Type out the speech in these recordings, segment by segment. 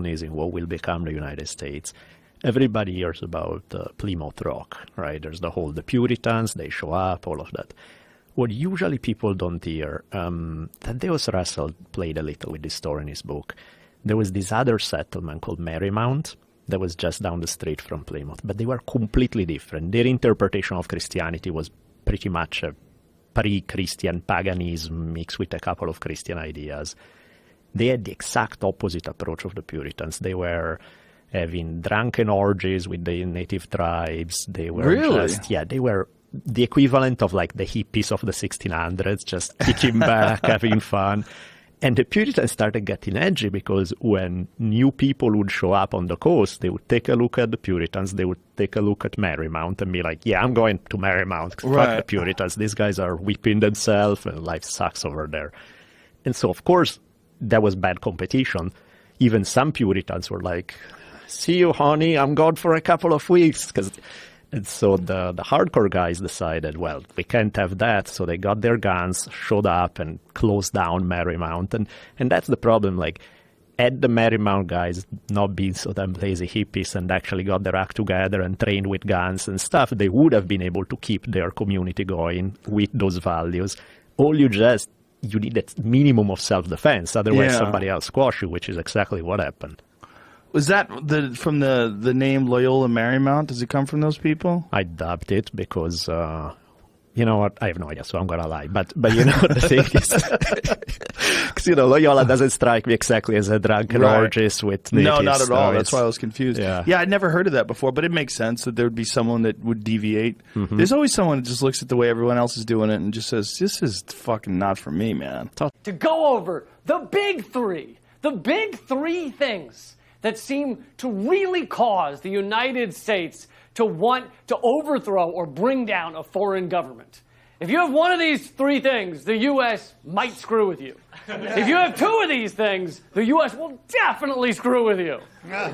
in what will become the United States, everybody hears about Plymouth Rock, right? There's the Puritans, they show up, all of that. What usually people don't hear, Thaddeus Russell played a little with this story in his book. There was this other settlement called Marymount that was just down the street from Plymouth, but they were completely different. Their interpretation of Christianity was pretty much a pre-Christian paganism mixed with a couple of Christian ideas. They had the exact opposite approach of the Puritans. They were having drunken orgies with the native tribes. They were they were the equivalent of like the hippies of the 1600s, just kicking back, having fun. And the Puritans started getting edgy because when new people would show up on the coast, they would take a look at the Puritans, they would take a look at Marymount and be like, yeah, I'm going to Marymount. Fuck the Puritans. These guys are whipping themselves and life sucks over there. And so, of course, that was bad competition. Even some Puritans were like, see you, honey, I'm gone for a couple of weeks. And so the hardcore guys decided, well, we can't have that. So they got their guns, showed up, and closed down Marymount. And that's the problem. Like, had the Marymount guys not been so damn lazy hippies and actually got their act together and trained with guns and stuff, they would have been able to keep their community going with those values. You need a minimum of self-defense. Otherwise, somebody else squash you, which is exactly what happened. Was that from the name Loyola Marymount? Does it come from those people? I dubbed it because, you know what? I have no idea, so I'm going to lie. But you know, the thing is, because, you know, Loyola doesn't strike me exactly as a drunken orgist with natives. No, not at all. That's why I was confused. Yeah, I'd never heard of that before, but it makes sense that there would be someone that would deviate. Mm-hmm. There's always someone that just looks at the way everyone else is doing it and just says, this is fucking not for me, man. To go over the big three things that seem to really cause the United States to want to overthrow or bring down a foreign government. If you have one of these three things, the U.S. might screw with you. If you have two of these things, the U.S. will definitely screw with you.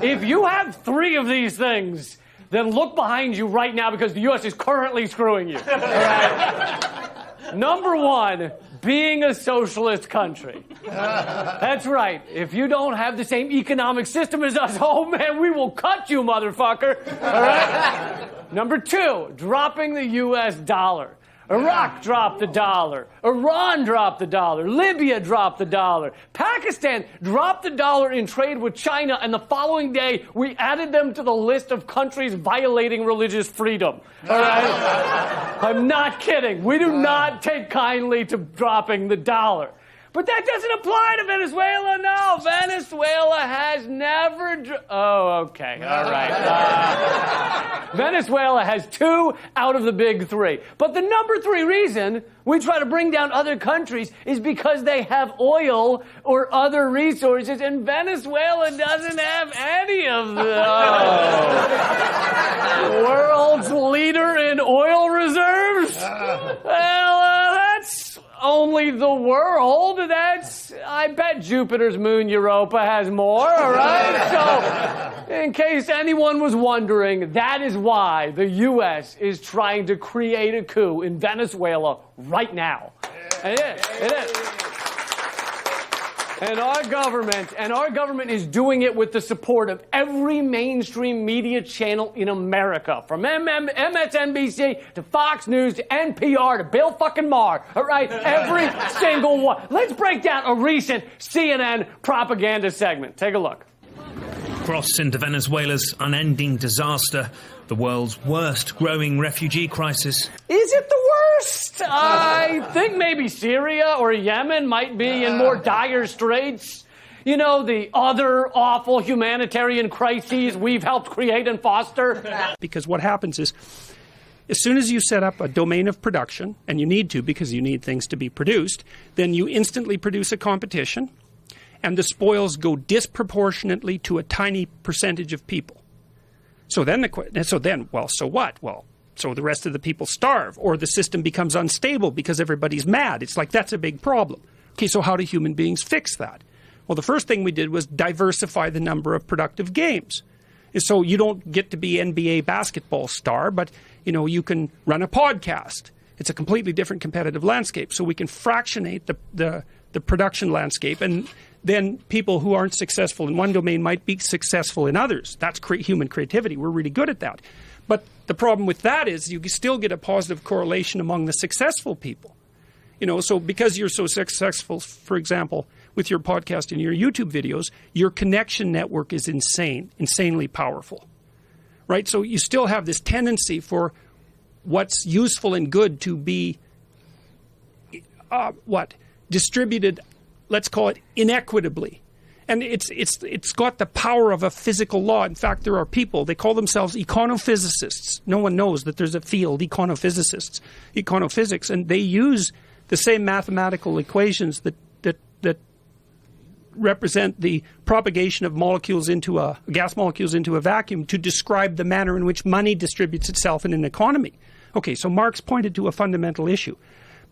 If you have three of these things, then look behind you right now because the U.S. is currently screwing you. All right? Number one, being a socialist country. That's right. If you don't have the same economic system as us, oh man, we will cut you, motherfucker. All right? Number two, dropping the U.S. dollar. Iraq dropped the dollar. Iran dropped the dollar. Libya dropped the dollar. Pakistan dropped the dollar in trade with China, and the following day, we added them to the list of countries violating religious freedom. All right? I'm not kidding. We do not take kindly to dropping the dollar. But that doesn't apply to Venezuela, no. Venezuela has never... Oh, okay. All right. Venezuela has two out of the big three. But the number three reason we try to bring down other countries is because they have oil or other resources, and Venezuela doesn't have any of those. World's leader in oil reserves? Well, that's... only the world. I bet Jupiter's moon Europa has more, all right? So, in case anyone was wondering, that is why the U.S. is trying to create a coup in Venezuela right now. It is. And our government is doing it with the support of every mainstream media channel in America, from MSNBC to Fox News to NPR to Bill fucking Maher, all right? Every single one. Let's break down a recent CNN propaganda segment. Take a look. Cross into Venezuela's unending disaster, the world's worst growing refugee crisis. Is it the worst? I think maybe Syria or Yemen might be in more dire straits. You know, the other awful humanitarian crises we've helped create and foster. Because what happens is, as soon as you set up a domain of production, and you need to because you need things to be produced, then you instantly produce a competition, and the spoils go disproportionately to a tiny percentage of people. So what? Well, so the rest of the people starve, or the system becomes unstable because everybody's mad. It's like, that's a big problem. Okay, so how do human beings fix that? Well, the first thing we did was diversify the number of productive games. And so you don't get to be NBA basketball star, but, you know, you can run a podcast. It's a completely different competitive landscape. So we can fractionate the production landscape, and then people who aren't successful in one domain might be successful in others. That's human creativity. We're really good at that. But the problem with that is you still get a positive correlation among the successful people. So because you're so successful, for example, with your podcast and your YouTube videos, your connection network is insanely powerful, right? So you still have this tendency for what's useful and good to be distributed, let's call it inequitably. And it's got the power of a physical law. In fact, there are people, they call themselves econophysicists. No one knows that there's a field, econophysicists, econophysics, and they use the same mathematical equations that represent the propagation of gas molecules into a vacuum to describe the manner in which money distributes itself in an economy. Okay, so Marx pointed to a fundamental issue.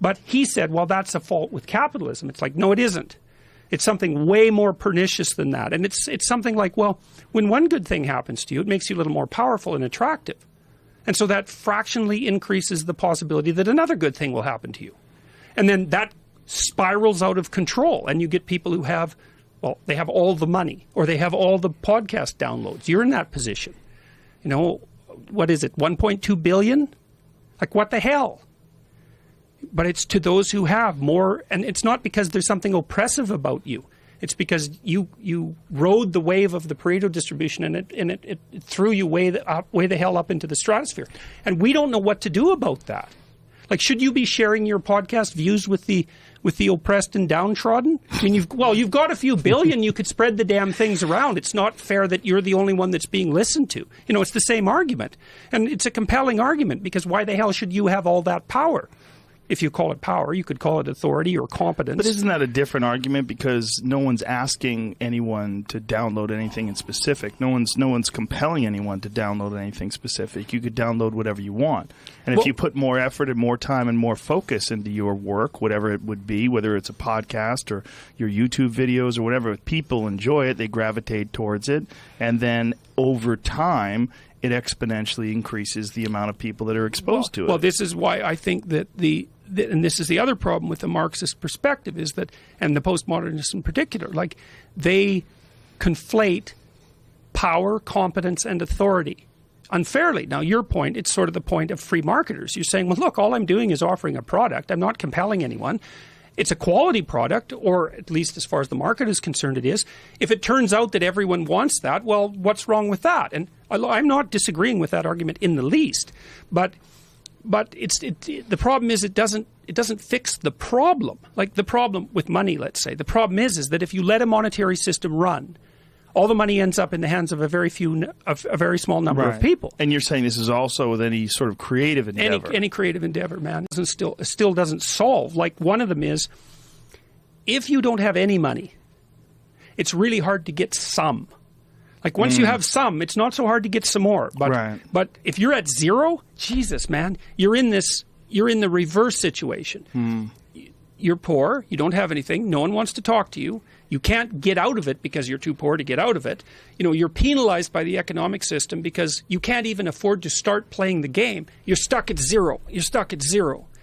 But he said, well, that's a fault with capitalism. It's like, no, it isn't. It's something way more pernicious than that. And it's something like, well, when one good thing happens to you, it makes you a little more powerful and attractive. And so that fractionally increases the possibility that another good thing will happen to you. And then that spirals out of control. And you get people who have, they have all the money or they have all the podcast downloads. You're in that position. What is it, 1.2 billion? Like, what the hell? But it's to those who have more, and it's not because there's something oppressive about you. It's because you rode the wave of the Pareto distribution, and it threw you way the hell up into the stratosphere. And we don't know what to do about that. Like, should you be sharing your podcast views with the oppressed and downtrodden? I mean, you've got a few billion. You could spread the damn things around. It's not fair that you're the only one that's being listened to. It's the same argument, and it's a compelling argument because why the hell should you have all that power? If you call it power, you could call it authority or competence. But isn't that a different argument? Because no one's asking anyone to download anything in specific. No one's compelling anyone to download anything specific. You could download whatever you want. And if you put more effort and more time and more focus into your work, whatever it would be, whether it's a podcast or your YouTube videos or whatever, if people enjoy it, they gravitate towards it. And then over time, it exponentially increases the amount of people that are exposed to it. Well, this is why I think that and this is the other problem with the Marxist perspective is that, and the postmodernists in particular, like they conflate power, competence, and authority unfairly. Now, your point, it's sort of the point of free marketers. You're saying, well, look, all I'm doing is offering a product. I'm not compelling anyone. It's a quality product, or at least as far as the market is concerned, it is. If it turns out that everyone wants that, well, what's wrong with that? And I'm not disagreeing with that argument in the least, but the problem is it doesn't fix the problem. Like the problem with money, let's say. The problem is that if you let a monetary system run, all the money ends up in the hands of a very small number of people. And you're saying this is also with any sort of creative endeavor. Any creative endeavor, man, still doesn't solve. Like one of them is, if you don't have any money, it's really hard to get some. Like once you have some, it's not so hard to get some more. But if you're at zero, Jesus, man, you're in the reverse situation. You're poor, you don't have anything, no one wants to talk to you. You can't get out of it because you're too poor to get out of it. You're penalized by the economic system because you can't even afford to start playing the game. You're stuck at zero. And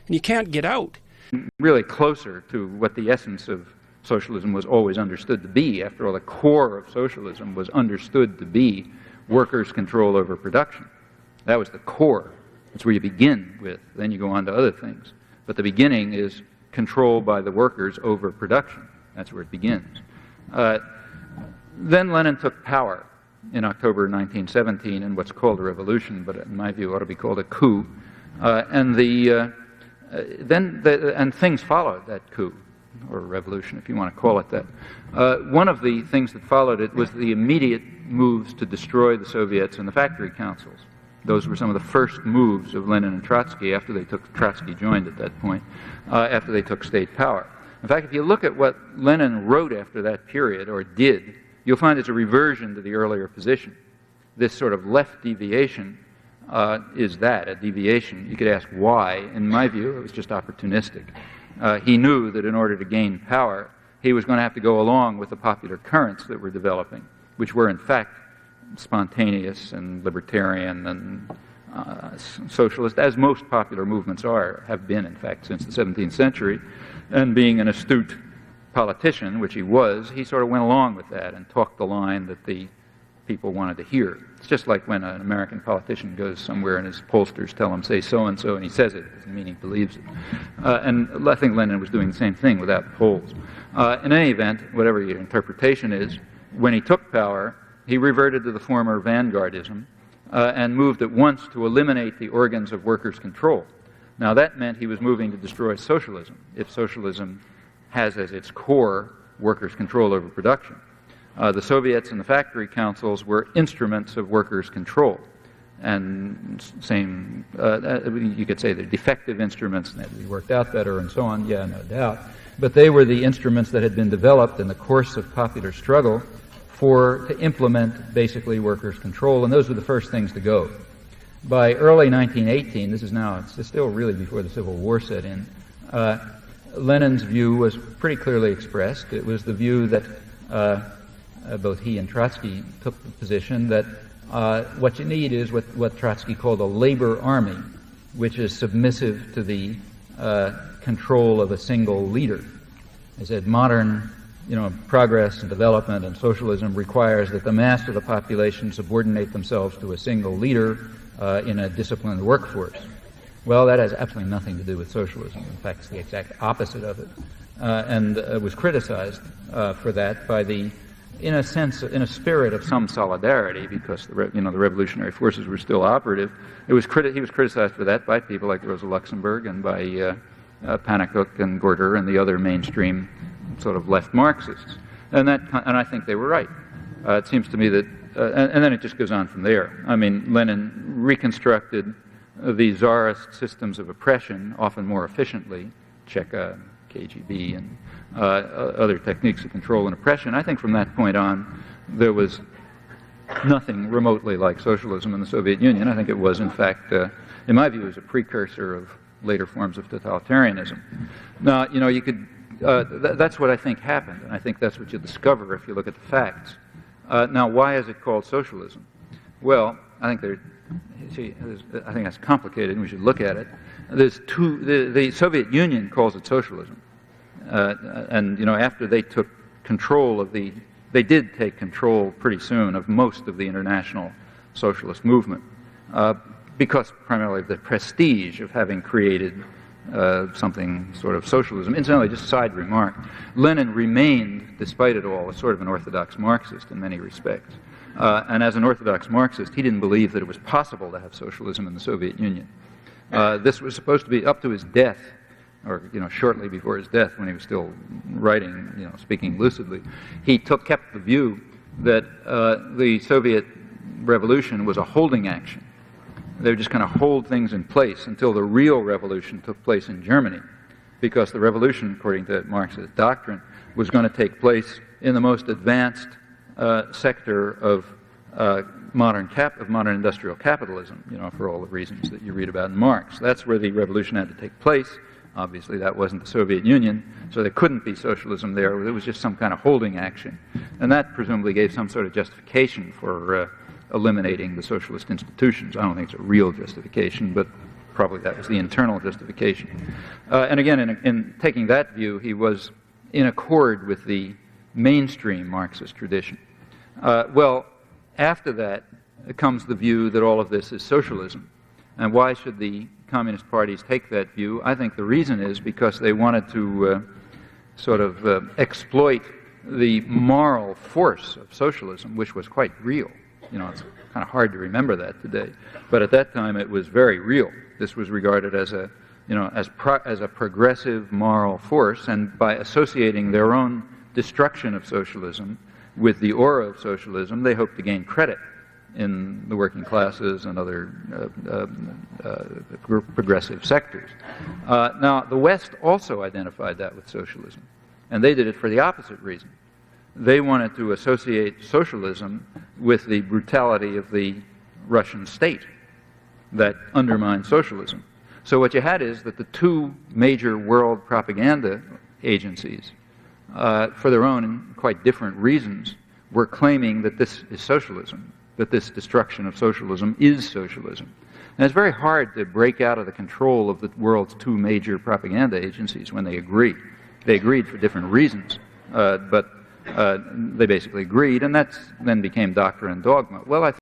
you can't get out. Really closer to what the essence of socialism was always understood to be. After all, the core of socialism was understood to be workers' control over production. That was the core. That's where you begin with. Then you go on to other things. But the beginning is control by the workers over production. That's where it begins. Then Lenin took power in October 1917 in what's called a revolution, but in my view ought to be called a coup. And things followed that coup, or revolution, if you want to call it that. One of the things that followed it was the immediate moves to destroy the Soviets and the factory councils. Those were some of the first moves of Lenin and Trotsky Trotsky joined at that point, after they took state power. In fact, if you look at what Lenin wrote after that period, or did, you'll find it's a reversion to the earlier position. This sort of left deviation is a deviation. You could ask why. In my view, it was just opportunistic. He knew that in order to gain power, he was going to have to go along with the popular currents that were developing, which were in fact spontaneous and libertarian and socialist, as most popular movements have been, in fact, since the 17th century. And being an astute politician, which he was, he sort of went along with that and talked the line that the people wanted to hear. It's just like when an American politician goes somewhere and his pollsters tell him, say so-and-so, and he says it. It doesn't mean he believes it. And I think Lenin was doing the same thing without polls. In any event, whatever your interpretation is, when he took power, he reverted to the former vanguardism and moved at once to eliminate the organs of workers' control. Now that meant he was moving to destroy socialism, if socialism has as its core workers' control over production. The Soviets and the factory councils were instruments of workers' control. And same, you could say they're defective instruments, and they worked out better and so on, yeah, no doubt. But they were the instruments that had been developed in the course of popular struggle to implement basically workers' control, and those were the first things to go. By early 1918, it's still really before the Civil War set in, Lenin's view was pretty clearly expressed. It was the view that both he and Trotsky took the position that what you need is what Trotsky called a labor army, which is submissive to the control of a single leader. He said modern progress and development and socialism requires that the mass of the population subordinate themselves to a single leader in a disciplined workforce. Well, that has absolutely nothing to do with socialism. In fact, it's the exact opposite of it, and was criticized for that by in a spirit of some solidarity, because the revolutionary forces were still operative. He was criticized for that by people like Rosa Luxemburg and by Pannekoek and Gorter and the other mainstream sort of left Marxists, and I think they were right. It seems to me that, and then it just goes on from there. I mean, Lenin reconstructed the czarist systems of oppression often more efficiently, Cheka, KGB, and other techniques of control and oppression. I think from that point on, there was nothing remotely like socialism in the Soviet Union. I think it was, in fact, in my view, it was a precursor of later forms of totalitarianism. Now, you could. That's what I think happened, and I think that's what you discover if you look at the facts. Now, why is it called socialism? Well, I think that's complicated, and we should look at it. There's the Soviet Union calls it socialism, and after they took control they did take control pretty soon of most of the international socialist movement, because primarily of the prestige of having created something sort of socialism. Incidentally, just a side remark, Lenin remained, despite it all, a sort of an orthodox Marxist in many respects. And as an orthodox Marxist, he didn't believe that it was possible to have socialism in the Soviet Union. This was supposed to be up to his death, or shortly before his death, when he was still writing, speaking lucidly. He kept the view that the Soviet revolution was a holding action. They would just kind of hold things in place until the real revolution took place in Germany, because the revolution, according to Marxist doctrine, was going to take place in the most advanced sector of modern industrial capitalism, for all the reasons that you read about in Marx. That's where the revolution had to take place. Obviously, that wasn't the Soviet Union, so there couldn't be socialism there. It was just some kind of holding action. And that presumably gave some sort of justification for eliminating the socialist institutions. I don't think it's a real justification, but probably that was the internal justification. And again, in taking that view, he was in accord with the mainstream Marxist tradition. Well, after that comes the view that all of this is socialism. And why should the communist parties take that view? I think the reason is because they wanted to exploit the moral force of socialism, which was quite real. It's kind of hard to remember that today, but at that time it was very real. This was regarded as a progressive moral force, and by associating their own destruction of socialism with the aura of socialism, they hoped to gain credit in the working classes and other progressive sectors. Now, the West also identified that with socialism, and they did it for the opposite reason. They wanted to associate socialism with the brutality of the Russian state that undermined socialism. So what you had is that the two major world propaganda agencies, for their own and quite different reasons, were claiming that this is socialism, that this destruction of socialism is socialism. And it's very hard to break out of the control of the world's two major propaganda agencies when they agree. They agreed for different reasons, but they basically agreed, and that then became doctrine and dogma. Well, I